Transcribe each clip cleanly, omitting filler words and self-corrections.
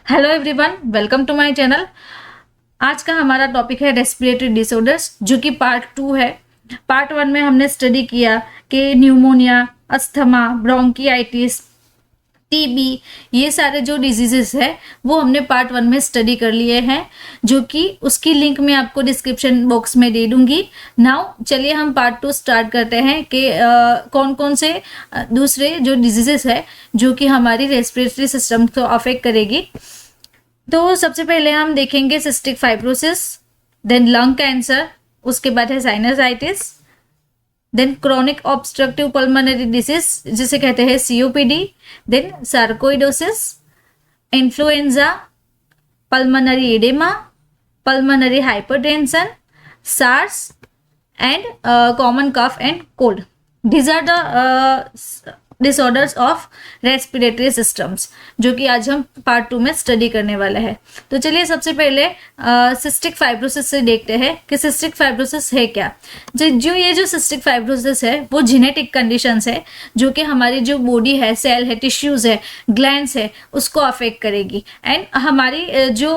Hello everyone, welcome to my channel. आज का हमारा टॉपिक है रेस्पिरेटरी डिसऑर्डर्स, जो कि पार्ट 2 है। पार्ट 1 में हमने स्टडी किया कि न्यूमोनिया, अस्थमा, ब्रोंकियाइटिस, टीबी, ये सारे जो डिजीजेस है वो हमने पार्ट 1 में स्टडी कर लिए हैं, जो कि उसकी लिंक मैं आपको डिस्क्रिप्शन बॉक्स में दे दूंगी। नाउ चलिए हम पार्ट 2 स्टार्ट करते हैं कि कौन कौन से दूसरे जो डिजीजेस है जो कि हमारी रेस्पिरेटरी सिस्टम को अफेक्ट करेगी। तो सबसे पहले हम देखेंगे cystic fibrosis, then lung cancer, उसके बाद है sinusitis, then chronic obstructive pulmonary disease जिसे कहते हैं COPD, then sarcoidosis, influenza, pulmonary oedema, pulmonary hypertension, SARS and common cough and cold. These are the disorders of respiratory systems, जो कि आज हम पार्ट 2 में स्टडी करने वाले हैं। तो चलिए सबसे पहले सिस्टिक फाइब्रोसिस से देखते हैं कि सिस्टिक फाइब्रोसिस है क्या। जो ये जो सिस्टिक फाइब्रोसिस है वो जेनेटिक कंडीशंस है, जो कि हमारी जो बॉडी है, सेल है, टिश्यूज है, ग्लैंड्स है, उसको अफेक्ट करेगी। एंड हमारी जो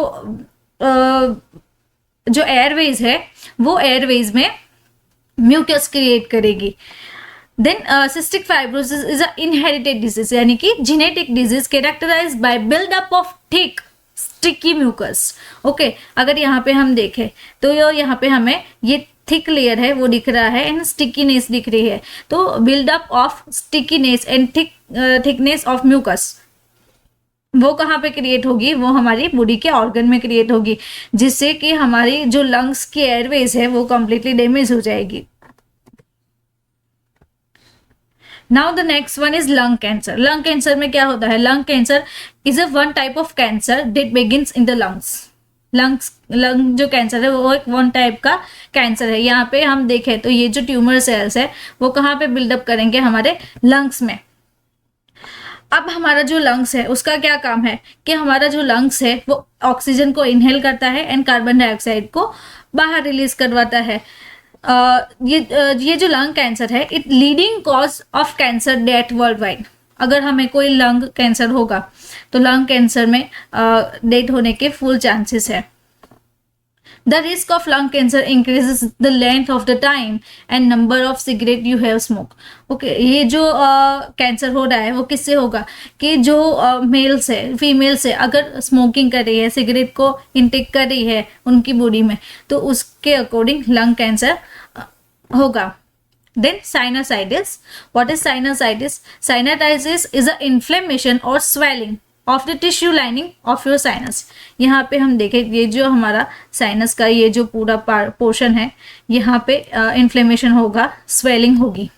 एयरवेज है वो एयरवेज में म्यूकस क्रिएट करेगी। Then cystic fibrosis is a inherited disease, यानी कि genetic disease characterised by buildup of thick sticky mucus. Okay, अगर यहाँ पे हम देखें तो यहाँ पे हमें ये थिक लेयर है वो दिख रहा है एंड स्टिकीनेस दिख रही है। तो buildup of stickiness and thickness of mucus वो कहाँ पे क्रिएट होगी? वो हमारी बॉडी के ऑर्गन में क्रिएट होगी, जिससे कि हमारी जो लंग्स की एयरवेज है वो कंप्लीटली डैमेज हो जाएगी। Now the next one is lung cancer. Lung cancer में क्या होता है? Lung cancer is a one type of cancer that begins in the lungs. Lung जो कैंसर है वो एक वन टाइप का कैंसर है। यहाँ पे हम देखें तो ये जो ट्यूमर सेल्स है वो कहाँ पे बिल्डअप करेंगे? हमारे लंग्स में। अब हमारा जो लंग्स है उसका क्या काम है कि हमारा जो लंग्स है वो ऑक्सीजन को इनहेल करता है एंड कार्बन डाइऑक्साइड को बाहर रिलीज करवाता है। ये जो लंग कैंसर है, it leading cause of cancer death world wide. अगर हमें कोई लंग कैंसर होगा तो लंग कैंसर में डेथ होने के फुल चांसेस है। The risk of lung cancer increases the length of the time and number of cigarette you have smoke. Okay, ये जो कैंसर हो रहा है वो किससे होगा कि जो मेल्स है, फीमेल्स है, अगर स्मोकिंग कर रही है, सिगरेट को इंटेक कर रही है उनकी बॉडी में, तो उसके अकॉर्डिंग लंग कैंसर होगा। Then sinusitis. What is sinusitis? Sinusitis is a inflammation और swelling of the tissue lining of your sinus. यहाँ पे हम देखें ये जो हमारा साइनस का ये जो पूरा पोर्शन है, यहाँ पे इन्फ्लेमेशन होगा, स्वेलिंग होगी।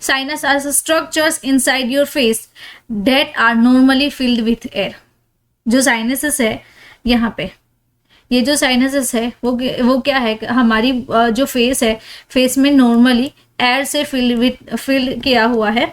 Sinus are structures inside your face that are normally filled with air. जो साइनसेस है यहाँ पे, ये जो साइनसेस है वो क्या है? हमारी जो फेस है, फेस में नॉर्मली एयर से फिल्ड किया हुआ है।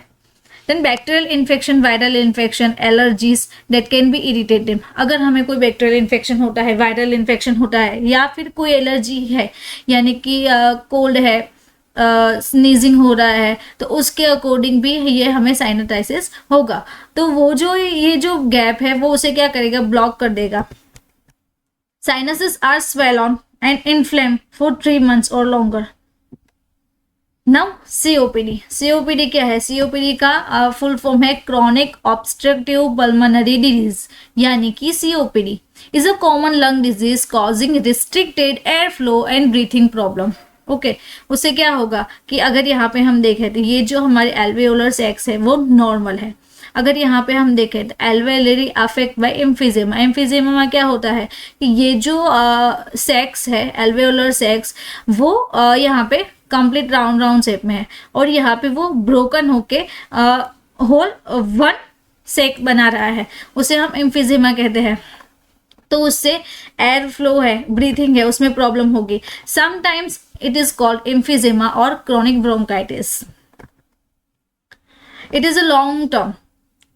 Then bacterial infection, viral infection, allergies that can be irritative. अगर हमें कोई बैक्टीरियल इन्फेक्शन होता है, वायरल इन्फेक्शन होता है, या फिर कोई एलर्जी है, यानी कि कोल्ड है, स्नीजिंग हो रहा है, तो उसके अकॉर्डिंग भी ये हमें साइनसाइटिस होगा। तो वो जो ये जो गैप है वो उसे क्या करेगा? ब्लॉक कर देगा। Sinuses are swollen and inflamed for 3 months or longer. Now COPD. COPD क्या है? COPD का फुल फॉर्म है Chronic Obstructive Pulmonary Disease, यानी कि COPD is a common lung disease causing restricted airflow and breathing problem. Okay, उससे क्या होगा कि अगर यहाँ पे हम देखें तो ये जो हमारे एल्वेओलर सैक्स है वो नॉर्मल है। अगर यहाँ पे हम देखें तो एल्वेलरी अफेक्ट बाय एम्फीजेमा। एम्फीजेमा में क्या होता है कि ये जो सैक्स है, एल्वेओलर सैक्स, वो यहाँ पे कंप्लीट राउंड शेप में है और यहाँ पे वो ब्रोकन होके होल वन सैक बना रहा है, उसे हम एम्फीजेमा कहते हैं। तो उससे एयर फ्लो है, ब्रीथिंग है, उसमें प्रॉब्लम होगी। समटाइम्स इट इज कॉल्ड एम्फीजेमा और chronic bronchitis. It is a long term,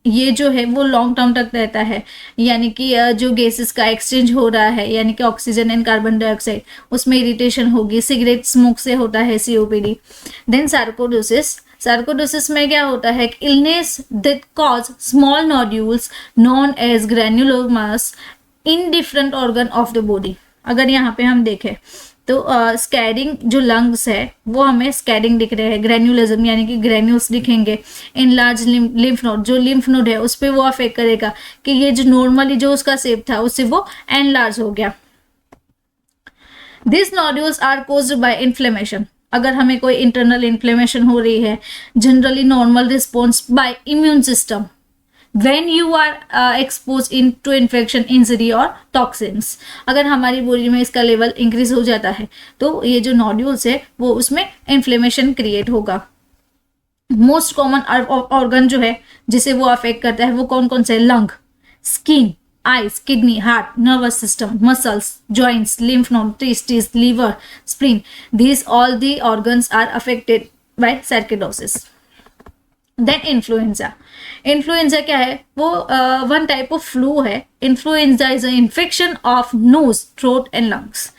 ये जो है वो लॉन्ग टर्म तक रहता है, यानी कि जो गैसेस का एक्सचेंज हो रहा है, यानी कि ऑक्सीजन एंड कार्बन डाइऑक्साइड, उसमें इरिटेशन होगी। सिगरेट स्मोक से होता है COPD। Then sarcoidosis. सार्कोइडोसिस में क्या होता है, illness that cause small nodules known as granulomas in different organ of the body. अगर यहाँ पे हम देखें तो स्कैडिंग जो लंग्स है वो हमें स्कैडिंग दिख रहे हैं, ग्रैन्युलिज्म यानी कि ग्रैन्यूल्स दिखेंगे। इन लार्ज लिम्फ नोड, जो लिम्फ नोड है उस पर वो अफेक्ट करेगा कि ये जो नॉर्मली जो उसका शेप था उससे वो एनलार्ज हो गया। This nodules are caused by inflammation, अगर हमें कोई इंटरनल इन्फ्लेमेशन हो रही है, generally normal response by immune system when you are exposed into infection, injury और toxins। अगर हमारी बॉडी में इसका लेवल इंक्रीज हो जाता है तो ये जो नोड्यूल्स है वो उसमें इन्फ्लेमेशन क्रिएट होगा। मोस्ट कॉमन ऑर्गन जो है जिसे वो अफेक्ट करता है वो कौन कौन से, lung, skin, eyes, kidney, heart, nervous system, muscles, joints, lymph node, testis, liver, spleen, these all the organs are affected by sarcoidosis। Then influenza. Influenza क्या है, वो वन टाइप ऑफ फ्लू है। Influenza is a infection of nose, throat and lungs.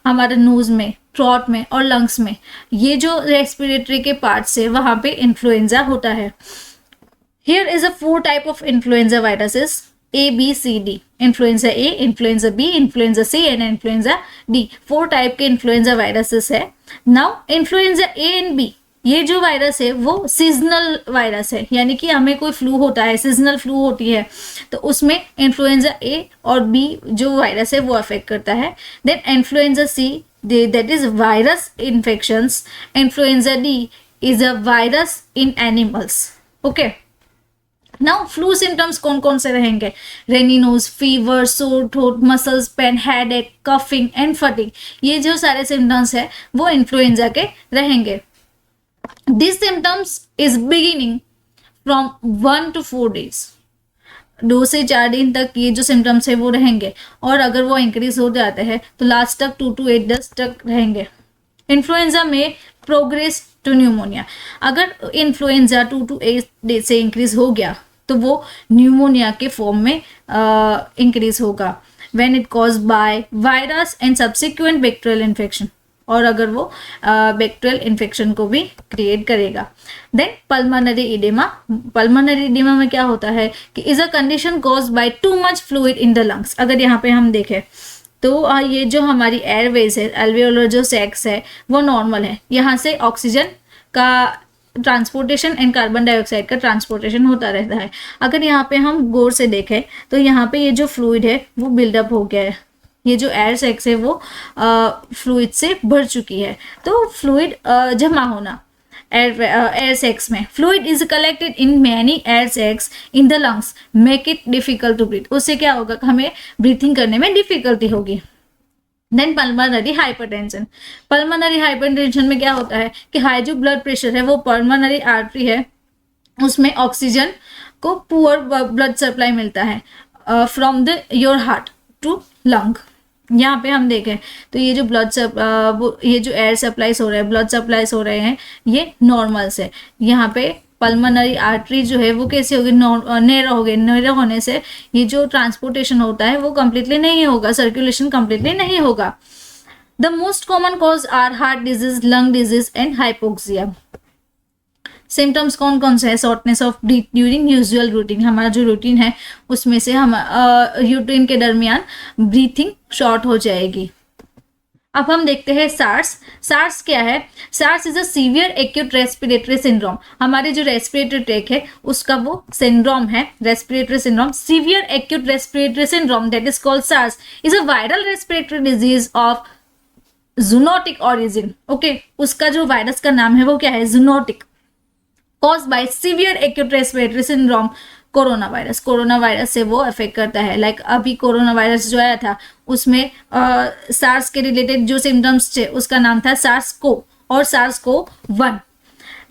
हमारे nose में, throat में और lungs में ये जो रेस्पिरेटरी के पार्ट्स है वहां पे इन्फ्लुएंजा होता है। Here is a 4 type of influenza viruses, A, B, C, D। Influenza A, influenza B, influenza C and influenza D। 4 type के इन्फ्लुएंजा वायरसेस है। Now influenza A and B, ये जो वायरस है वो सीजनल वायरस है, यानी कि हमें कोई फ्लू होता है, सीजनल फ्लू होती है तो उसमें इन्फ्लुएंजा ए और बी जो वायरस है वो अफेक्ट करता है। Then influenza C, that is virus infections. Influenza D is a virus in animals. Okay, now flu symptoms कौन कौन से रहेंगे, runny nose, fever, sore throat, muscles pain, headache, coughing and fatigue. ये जो सारे सिम्टम्स है वो इन्फ्लुएंजा के रहेंगे। These symptoms is beginning from 1 to 4 days। 2 से 4 दिन तक ये जो सिम्टम्स है वो रहेंगे और अगर वो इंक्रीज हो जाते हैं तो लास्ट तक 2 to 8 days तक रहेंगे। इन्फ्लुएंजा में प्रोग्रेस टू न्यूमोनिया, अगर इन्फ्लुएंजा 2 to 8 days से इंक्रीज हो गया तो वो न्यूमोनिया के फॉर्म में इंक्रीज होगा। When it cause by virus and subsequent bacterial infection, और अगर वो बैक्टीरियल इन्फेक्शन को भी क्रिएट करेगा। Then pulmonary oedema. Pulmonary oedema में क्या होता है कि is a condition cause by too much fluid in the lungs. अगर यहाँ पे हम देखें तो ये जो हमारी एयरवेज है, एल्वियोलर जो सैक्स है वो नॉर्मल है, यहाँ से ऑक्सीजन का ट्रांसपोर्टेशन एंड कार्बन डाइऑक्साइड का ट्रांसपोर्टेशन होता रहता है। अगर यहाँ पे हम गौर से देखें तो यहाँ पे ये जो फ्लूइड है वो बिल्डअप हो गया है, ये जो एयर सैक्स है वो फ्लूइड से भर चुकी है। तो फ्लूइड जमा होना एयर सैक्स में, fluid is collected in many air sacs in the lungs make it difficult to breathe. उससे क्या होगा, हमें ब्रीथिंग करने में डिफिकल्टी होगी। Then pulmonary hypertension. Pulmonary hypertension में क्या होता है कि हाई जो ब्लड प्रेशर है वो पल्मोनरी आर्टरी है उसमें ऑक्सीजन को पुअर ब्लड सप्लाई मिलता है from the your heart to lung. यहाँ पे हम देखें तो ये जो ये जो एयर सप्लाईज हो रहे हैं, ब्लड सप्लाईज हो रहे हैं, ये नॉर्मल से। यहाँ पे पल्मोनरी आर्टरी जो है वो कैसे होगी, नैरो हो गए। नैरो होने से ये जो ट्रांसपोर्टेशन होता है वो कंप्लीटली नहीं होगा, सर्कुलेशन कंप्लीटली नहीं होगा। The most common cause are heart disease, lung disease and hypoxia. Symptoms कौन कौन से है, shortness of breath during usual routine. हमारा जो रूटीन है उसमें से हम रूटीन के दरमियान ब्रीथिंग शॉर्ट हो जाएगी। अब हम देखते हैं सार्स। सार्स क्या है, SARS is a severe acute respiratory syndrome. हमारे जो रेस्पिरेटरी ट्रैक है उसका वो सिंड्रोम है, respiratory syndrome, severe acute respiratory syndrome that is called SARS is a viral respiratory disease of zoonotic origin. Okay, उसका जो वायरस का नाम है वो क्या है, zoonotic, caused by severe acute respiratory syndrome corona virus. Corona virus से वो अफेक्ट करता है। लाइक अभी कोरोना वायरस जो आया था उसमें सार्स के रिलेटेड जो सिम्टम्स थे उसका नाम था सार्स को और सार्स को 1।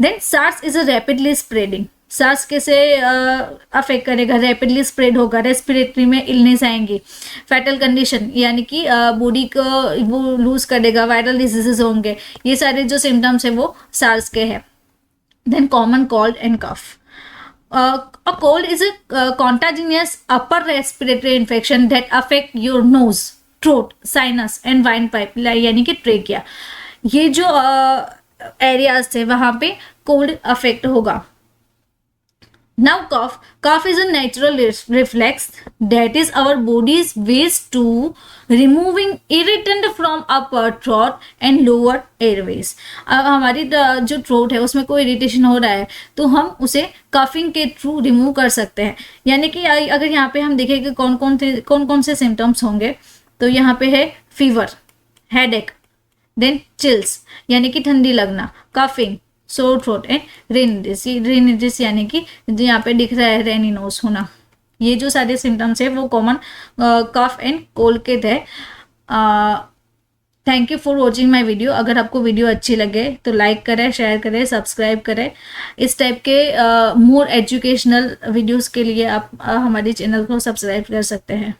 Then SARS is a rapidly spreading. SARS कैसे अफेक्ट करेगा, रैपिडली स्प्रेड होगा, रेस्पिरेटरी में इलनेस आएंगी, फैटल कंडीशन यानी कि बॉडी को वो लूज कर देगा, वायरल डिजीजेस होंगे। ये सारे जो सिम्टम्स है वो सार्स के हैं। Then common cold and cough. A cold is a contagious upper respiratory infection that affect your nose, throat, sinus and windpipe यानी कि ट्रेकिया। ये जो एरियाज थे वहां पे कोल्ड अफेक्ट होगा. Now cough is a natural reflex that is our body's ways to removing irritant from upper throat and lower airways. अब हमारी जो थ्रोट है उसमें कोई इरिटेशन हो रहा है तो हम उसे कफिंग के थ्रू रिमूव कर सकते हैं. यानी कि अगर यहाँ पे हम देखें कि कौन कौन से सिम्टम्स होंगे, तो यहाँ पे है फीवर, हेडेक, देन चिल्स यानी कि ठंडी लगना, कफिंग, सोर थ्रोट एंड रेनिटिस यानी कि जो यहाँ पे दिख रहा है रेनी नोज होना. ये जो सारे सिम्टम्स है वो कॉमन कफ एंड कोल्ड के थे. Thank you for watching my video. अगर आपको वीडियो अच्छी लगे तो लाइक करें, शेयर करें, सब्सक्राइब करें. इस टाइप के मोर एजुकेशनल वीडियोस के लिए आप हमारे चैनल को सब्सक्राइब कर सकते हैं.